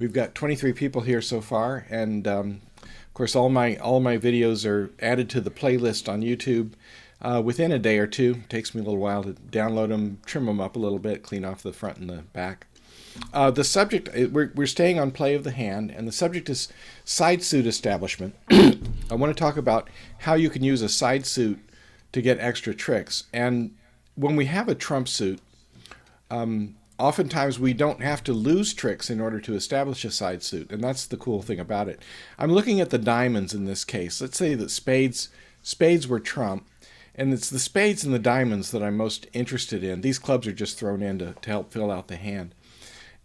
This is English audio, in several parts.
We've got 23 people here so far, and of course, all my videos are added to the playlist on YouTube within a day or two. It takes me a little while to download them, trim them up a little bit, clean off the front and the back. The subject, we're staying on play of the hand, and the subject is side suit establishment. I want to talk about how you can use a side suit to get extra tricks. And when we have a trump suit, oftentimes we don't have to lose tricks in order to establish a side suit, and that's the cool thing about it. I'm looking at the diamonds in this case. Let's say that spades were trump, and it's the spades and the diamonds that I'm most interested in. These clubs are just thrown in to help fill out the hand.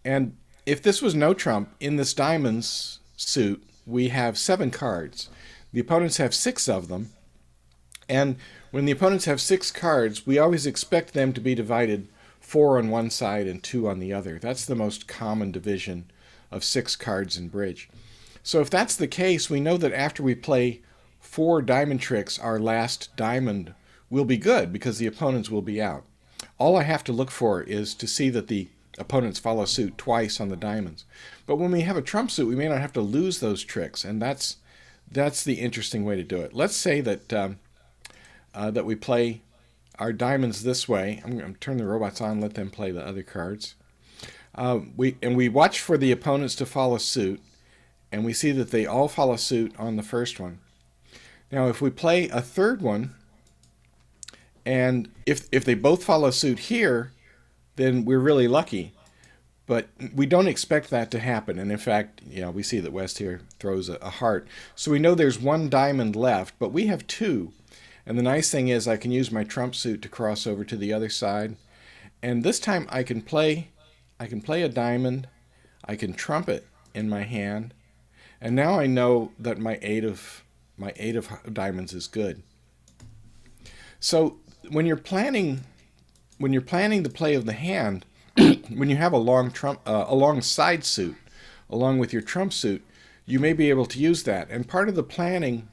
And if this was no trump, in this diamonds suit, we have 7 cards. The opponents have 6 of them. And when the opponents have 6 cards, we always expect them to be divided 4 on one side and 2 on the other. That's the most common division of 6 cards in bridge. So if that's the case, we know that after we play 4 diamond tricks, our last diamond will be good because the opponents will be out. All I have to look for is to see that the opponents follow suit twice on the diamonds. But when we have a trump suit, we may not have to lose those tricks, and that's the interesting way to do it. Let's say that that we play our diamonds this way. I'm going to turn the robots on, let them play the other cards. We watch for the opponents to follow suit, and we see that they all follow suit on the first one. Now, if we play a third one, and if they both follow suit here, then we're really lucky. But we don't expect that to happen. And in fact, we see that West here throws a heart. So we know there's 1 diamond left, but we have 2. And the nice thing is I can use my trump suit to cross over to the other side. And this time I can play a diamond. I can trump it in my hand. And now I know that my 8 of diamonds is good. So when you're planning the play of the hand, when you have a long side suit along with your trump suit, you may be able to use that. And part of the planning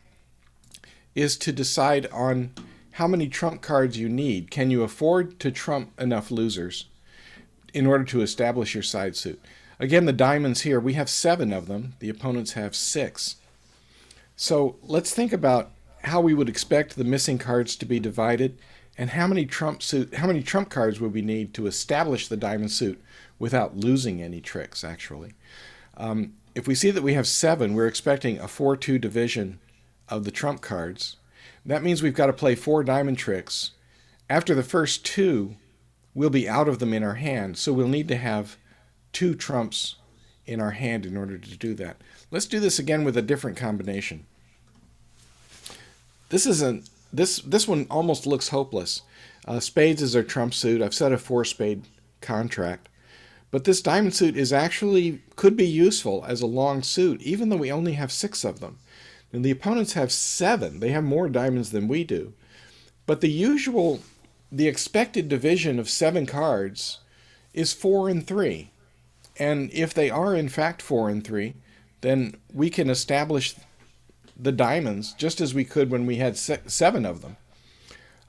is to decide on how many trump cards you need. Can you afford to trump enough losers in order to establish your side suit? Again, the diamonds here, we have 7 of them. The opponents have 6. So let's think about how we would expect the missing cards to be divided, and how many trump cards would we need to establish the diamond suit without losing any tricks, actually. If we see that we have 7, we're expecting a 4-2 division of the trump cards. That means we've got to play 4 diamond tricks. After the first 2, we'll be out of them in our hand, so we'll need to have 2 trumps in our hand in order to do that. Let's do this again with a different combination. This one almost looks hopeless. Spades is our trump suit. I've set a 4-spade contract. But this diamond suit could be useful as a long suit, even though we only have 6 of them. And the opponents have 7. They have more diamonds than we do. But the expected division of 7 cards is 4 and 3. And if they are in fact 4 and 3, then we can establish the diamonds just as we could when we had 7 of them.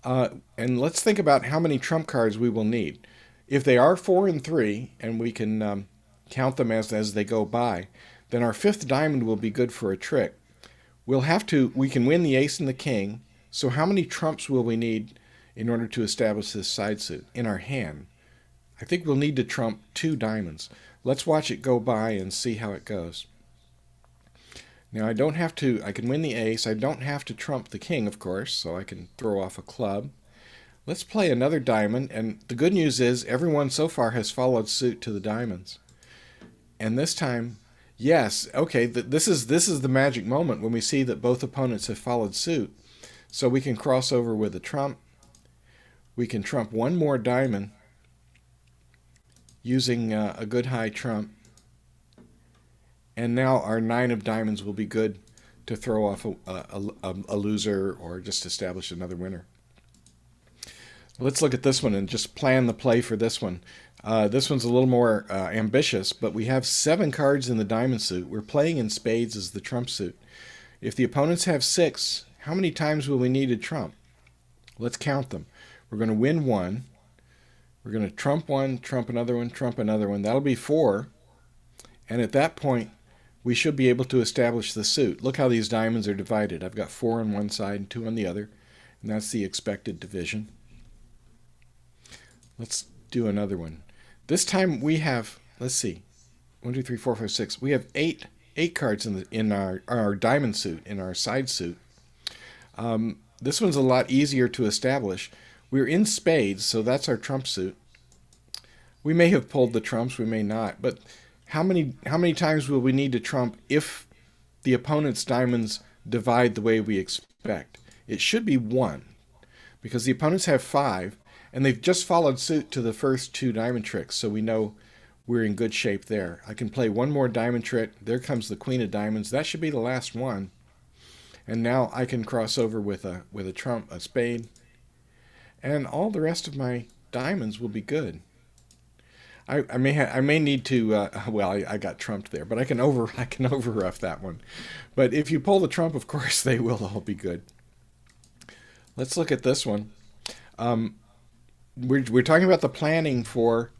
And let's think about how many trump cards we will need. If they are 4 and 3, and we can count them as they go by, then our 5th diamond will be good for a trick. We can win the ace and the king, so how many trumps will we need in order to establish this side suit in our hand? I think we'll need to trump 2 diamonds. Let's watch it go by and see how it goes. Now I can win the ace. I don't have to trump the king, of course, so I can throw off a club. Let's play another diamond, and the good news is everyone so far has followed suit to the diamonds. And this time, yes, okay, this is the magic moment when we see that both opponents have followed suit. So we can cross over with a trump. We can trump 1 more diamond using a good high trump. And now our 9 of diamonds will be good to throw off a loser or just establish another winner. Let's look at this one and just plan the play for this one. This one's a little more ambitious, but we have 7 cards in the diamond suit. We're playing in spades as the trump suit. If the opponents have 6, how many times will we need to trump? Let's count them. We're going to win 1. We're going to trump 1, trump another one, trump another one. That'll be 4. And at that point, we should be able to establish the suit. Look how these diamonds are divided. I've got 4 on one side and 2 on the other, and that's the expected division. Let's do another one. This time we have, let's see, 1, 2, 3, 4, 5, 6. We have eight cards in our diamond suit, in our side suit. This one's a lot easier to establish. We're in spades, so that's our trump suit. We may have pulled the trumps, we may not, but how many times will we need to trump if the opponent's diamonds divide the way we expect? It should be 1, because the opponents have 5, and they've just followed suit to the first 2 diamond tricks, so we know we're in good shape there. I can play one more diamond trick. There comes the queen of diamonds. That should be the last one. And now I can cross over with a trump, a spade, and all the rest of my diamonds will be good. I may need to well, I got trumped there, but I can overruff that one. But if you pull the trump, of course they will all be good. Let's look at this one. We're talking about the planning for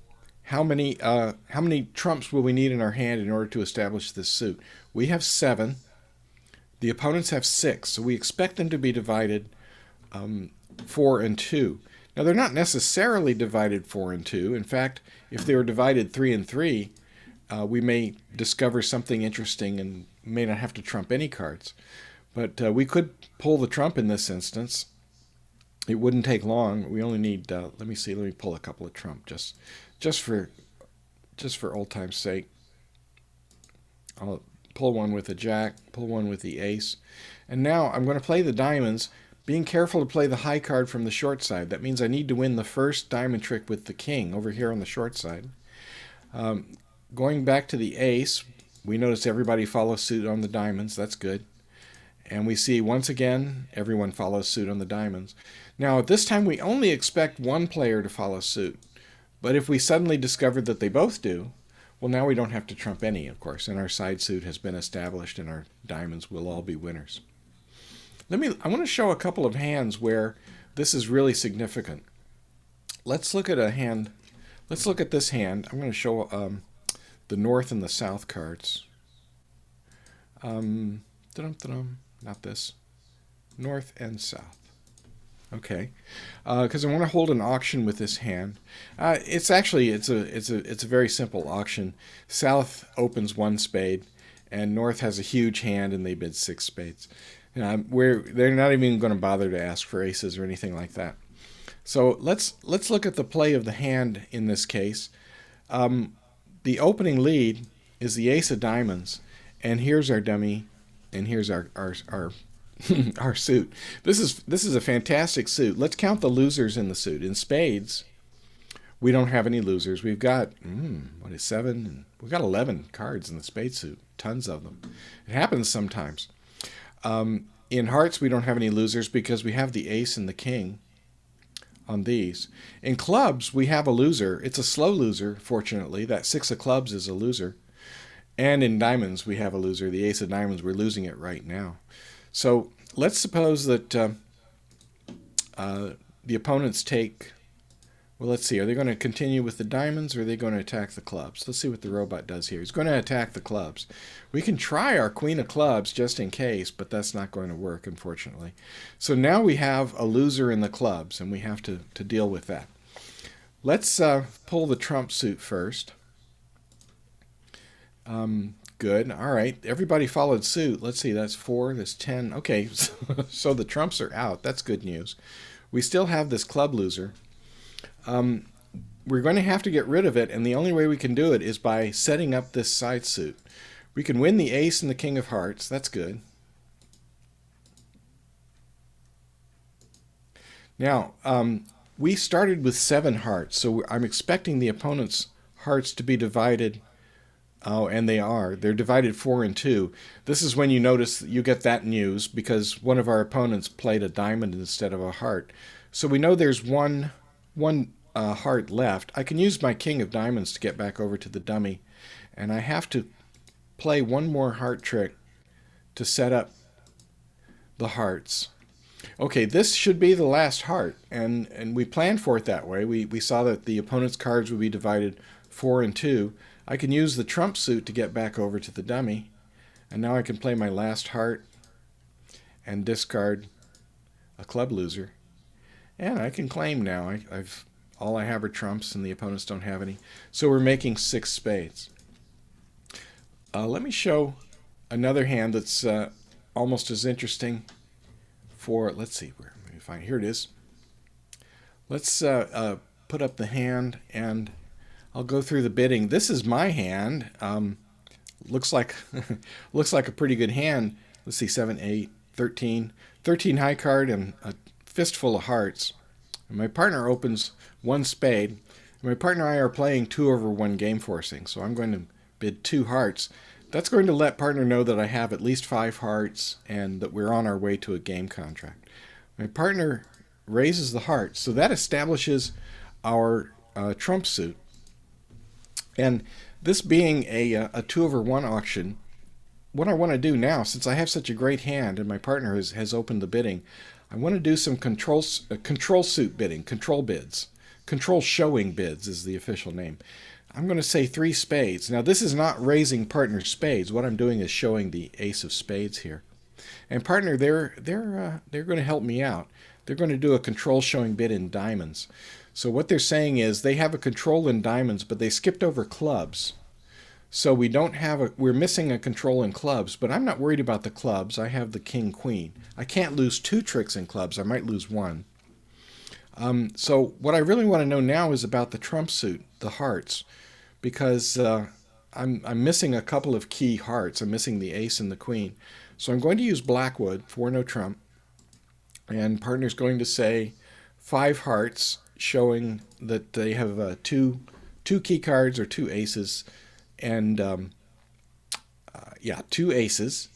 how many trumps will we need in our hand in order to establish this suit. We have 7. The opponents have 6, so we expect them to be divided 4 and 2. Now, they're not necessarily divided 4 and 2. In fact, if they were divided 3 and 3, we may discover something interesting and may not have to trump any cards. But we could pull the trump in this instance. It wouldn't take long. We only need, let me pull a couple of trump just for old time's sake. I'll pull one with a jack, pull one with the ace. And now I'm going to play the diamonds, being careful to play the high card from the short side. That means I need to win the first diamond trick with the king over here on the short side. Going back to the ace, we notice everybody follows suit on the diamonds. That's good. And we see once again, everyone follows suit on the diamonds. Now at this time we only expect one player to follow suit. But if we suddenly discover that they both do, well, now we don't have to trump any, of course, and our side suit has been established and our diamonds will all be winners. I want to show a couple of hands where this is really significant. Let's look at a hand. Let's look at this hand. I'm going to show the north and the south cards. Not this. North and south. Okay, because I want to hold an auction with this hand. It's a very simple auction. South opens 1 spade, and North has a huge hand, and they bid 6 spades. They're not even going to bother to ask for aces or anything like that. So let's look at the play of the hand in this case. The opening lead is the ace of diamonds, and here's our dummy, and here's our our suit. This is a fantastic suit. Let's count the losers in the suit. In spades, we don't have any losers. We've got 7? We've got 11 cards in the spade suit. Tons of them. It happens sometimes. In hearts, we don't have any losers because we have the ace and the king on these. In clubs, we have a loser. It's a slow loser, fortunately. That 6 of clubs is a loser. And in diamonds, we have a loser. The ace of diamonds, we're losing it right now. So let's suppose that the opponents take, well, let's see, are they going to continue with the diamonds or are they going to attack the clubs? Let's see what the robot does here. He's going to attack the clubs. We can try our queen of clubs just in case, but that's not going to work, unfortunately. So now we have a loser in the clubs, and we have to deal with that. Let's pull the trump suit first. Good. All right. Everybody followed suit. Let's see. That's 4. That's 10. Okay. So the trumps are out. That's good news. We still have this club loser. We're going to have to get rid of it, and the only way we can do it is by setting up this side suit. We can win the ace and the king of hearts. That's good. Now, we started with 7 hearts, so I'm expecting the opponent's hearts to be divided. Oh, and they are. They're divided 4 and 2. This is when you notice you get that news because one of our opponents played a diamond instead of a heart. So we know there's one heart left. I can use my king of diamonds to get back over to the dummy, and I have to play one more heart trick to set up the hearts. Okay, this should be the last heart, and we planned for it that way. We saw that the opponent's cards would be divided 4 and 2. I can use the trump suit to get back over to the dummy. And now I can play my last heart and discard a club loser. And I can claim now. All I have are trumps and the opponents don't have any. So we're making 6 spades. Let me show another hand that's almost as interesting for, let's see, where let me find, here it is. Let's put up the hand and I'll go through the bidding. This is my hand. Looks like looks like a pretty good hand. Let's see, 7, 8, 13. 13 high card and a fistful of hearts. And my partner opens 1 spade. And my partner and I are playing 2/1 game forcing. So I'm going to bid 2 hearts. That's going to let partner know that I have at least 5 hearts and that we're on our way to a game contract. My partner raises the hearts. So that establishes our trump suit. And this being a 2/1 auction, what I want to do now, since I have such a great hand and my partner has opened the bidding, I want to do some control suit bidding, control bids. Control showing bids is the official name. I'm going to say 3 spades. Now this is not raising partner spades. What I'm doing is showing the ace of spades here. And partner, they're going to help me out. They're going to do a control showing bid in diamonds. So what they're saying is they have a control in diamonds, but they skipped over clubs. So we don't have we're missing a control in clubs, but I'm not worried about the clubs. I have the king queen. I can't lose 2 tricks in clubs. I might lose 1. So what I really want to know now is about the trump suit, the hearts, because I'm missing a couple of key hearts. I'm missing the ace and the queen. So I'm going to use Blackwood for no trump, and partner's going to say 5 hearts, showing that they have two key cards or 2 aces, and yeah, 2 aces.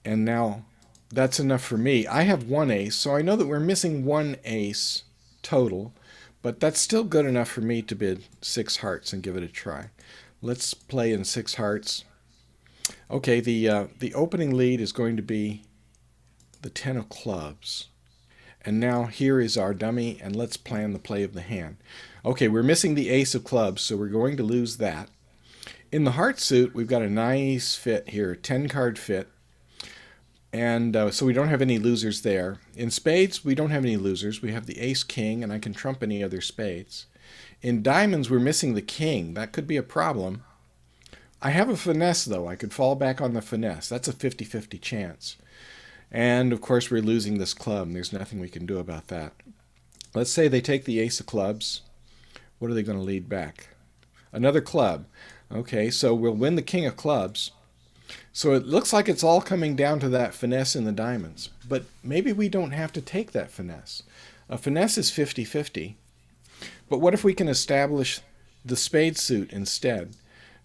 And now that's enough for me. I have 1 ace, so I know that we're missing 1 ace total, but that's still good enough for me to bid 6 hearts and give it a try. Let's play in 6 hearts. Okay, the opening lead is going to be the 10 of clubs. And now here is our dummy, and let's plan the play of the hand. Okay, we're missing the ace of clubs, so we're going to lose that. In the heart suit, we've got a nice fit here, 10-card fit. And so we don't have any losers there. In spades, we don't have any losers. We have the ace-king, and I can trump any other spades. In diamonds, we're missing the king. That could be a problem. I have a finesse, though. I could fall back on the finesse. That's a 50-50 chance. And, of course, we're losing this club. And there's nothing we can do about that. Let's say they take the ace of clubs. What are they going to lead back? Another club. Okay, so we'll win the king of clubs. So it looks like it's all coming down to that finesse in the diamonds. But maybe we don't have to take that finesse. A finesse is 50-50. But what if we can establish the spade suit instead?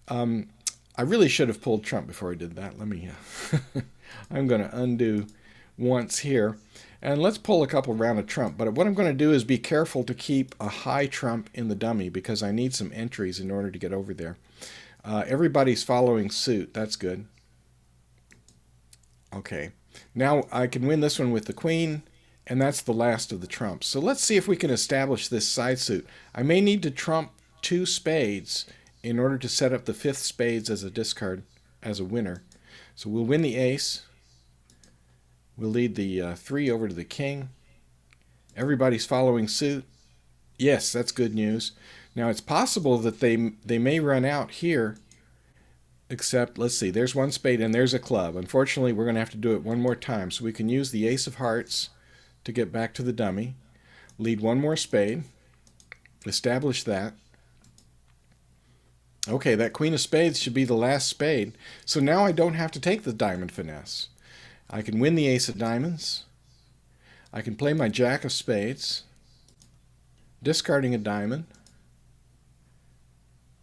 I really should have pulled trump before I did that. Let me... I'm going to undo once here. And let's pull a couple round of trump. But what I'm going to do is be careful to keep a high trump in the dummy because I need some entries in order to get over there. Everybody's following suit. That's good. Okay. Now I can win this one with the queen, and that's the last of the trumps. So let's see if we can establish this side suit. I may need to trump 2 spades in order to set up the 5th spades as a discard, as a winner. So we'll win the ace. We'll lead the 3 over to the king. Everybody's following suit. Yes, that's good news. Now it's possible that they may run out here, except, let's see, there's 1 spade and there's a club. Unfortunately, we're going to have to do it 1 more time. So we can use the ace of hearts to get back to the dummy. Lead 1 more spade. Establish that. Okay, that queen of spades should be the last spade. So now I don't have to take the diamond finesse. I can win the ace of diamonds. I can play my jack of spades, discarding a diamond,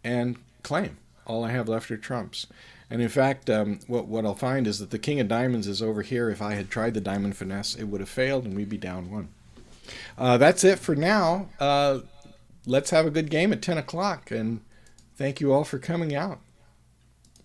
and claim. All I have left are trumps. And in fact, what I'll find is that the king of diamonds is over here. If I had tried the diamond finesse, it would have failed and we'd be down 1. That's it for now. Let's have a good game at 10 o'clock, and thank you all for coming out.